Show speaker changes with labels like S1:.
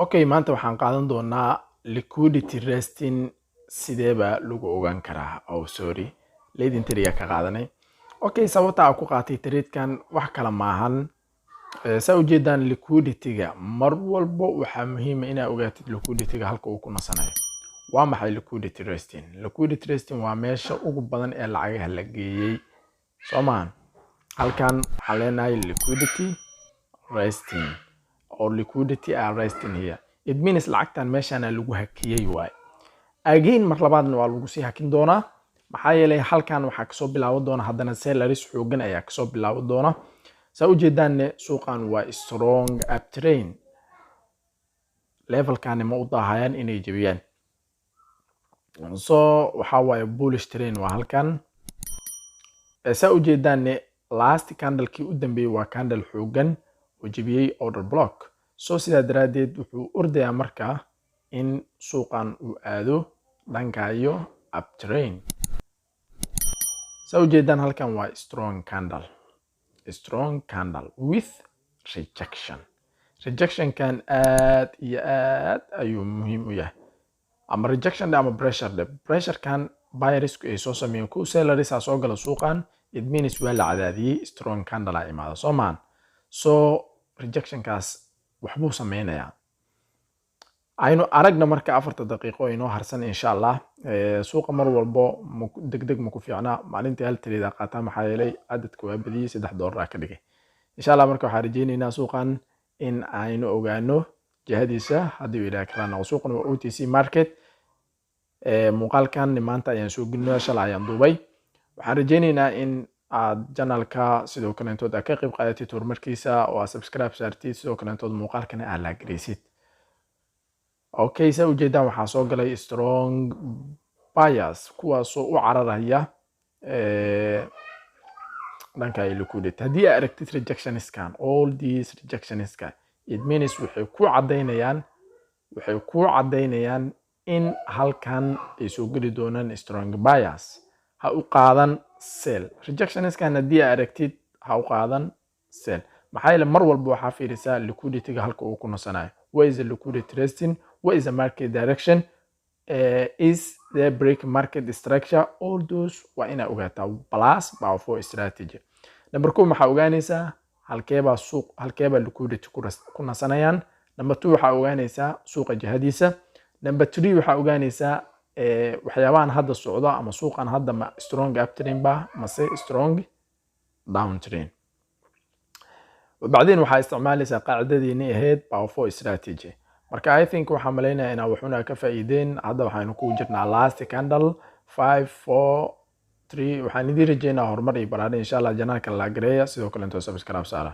S1: Okay, maanta waxaan qaadan doonaa liquidity resting sideeba lagu ogaan karaa. Sorry, leading trade ka qaadanay. Okay, sababta aan ku qaatay trade-kan wax kala maahan. Saa ujeedaan liquidity-ga mar walbo waxaa muhiim ah inaad ogaatid liquidity-ga halka uu ku nasanayo. Waa maxay liquidity resting? Liquidity resting waa meesha ugu badan ee lacagaha la geeyay. Soomaan halkan waxaan leenahay liquidity resting or liquidity are resting here. It means lacagtan meeshaan lagu hakiyay waay. Again mar labaadna waa lagu sii hakin doonaa. Maxaa yeelay halkan waxaa kasoo bilaaban doona haddana sellers xoogan ayaa kasoo bilaaban doona. Saa ujeedaan suuqan waa strong uptrend. Levelkan ma u daahayaan inay jabiyaan. So waxaa waaye bullish trend waa halkan. Saa ujeedaan last candle-kii u dambeeyay waa candle xoogan oo jabiyay order block. So sidaa daraadeed wuxuu ordayaa markaa in suuqan uu aado dhanka iyo uptrend. Saa ujeedaan halkan waa strong candle. Strong candle with rejection. Rejection kan aad iyo aad ayuu muhiim u yahay. Ama rejection ama pressure. Pressure kan buyers ay soo sameeyeen ku sellers soo gala suuqan. It means waa la cadaadiyay strong candle ay imaado Soomaan. So rejection kaas waxbuu sameynayaa. Aynu aragna marka 4 daqiiqo inoo harsan insha Allah. Suuqa mar walbo degdeg ma ku fiicna maalintii hal trade qaataa maxaa yeelay cadadka waa badiyay $3 ka dhigay. Insha Allah marka waxaan rajeynaynaa suuqan in aynu ogaano jihadiisa haddii ilaa karaan suuqan waa OTC market. Muuqaalkan maanta ayaan soo gudbinaa shalay ayaan duubay. Waxaan rajeynaynaa in aad channelka sidoo kale intood ka qayb qaadatid horumarkiisa oo subscribe saartid sidoo kale intood muuqaalkan aad la agreesid. Okay, saa ujeedaan waxaa soo galay strong buyers kuwaasoo u cararaya dhanka liquidity. Haddii aad aragtid rejectioniskan, all these rejectioniskan, it means waxay ku cadaynayaan in halkan ay soo geli doonaan strong buyers. Ha u qaadan sell. Rejectioniskan haddii aad aragtid ha u qaadan sell. Maxaa yeelay mar walba waxaa fiirisaa liquidity-ga halka uu ku nasanayo. What is the liquidity resting? What is the market direction? Is the break market structure? All those waa ina ogaataa plus powerful strategy. Number 2 maxaa ogaanaysaa halkeeba liquidity ku nasanayaan. Number 2 waxaa ogaanaysaa suuqa jihadiisa. Number 3 waxaa ogaanaysaa waxyaabahan hadda socda ama suuqan hadda ma strong uptrend ba mase strong downtrend. وبعدين waxaa isticmaalaysaa qaacidadiina ahayd powerful strategy. Marka I think waxaan maleynayaa inaan waxuna ka faa'iideen. Hadda waxaanu ku jirnaa last candle 5 4 3 waxaan idin rajeynayaa horumar iyo baraare insha Allah janaalka la gareeya sidoo kale inta subscribe saara.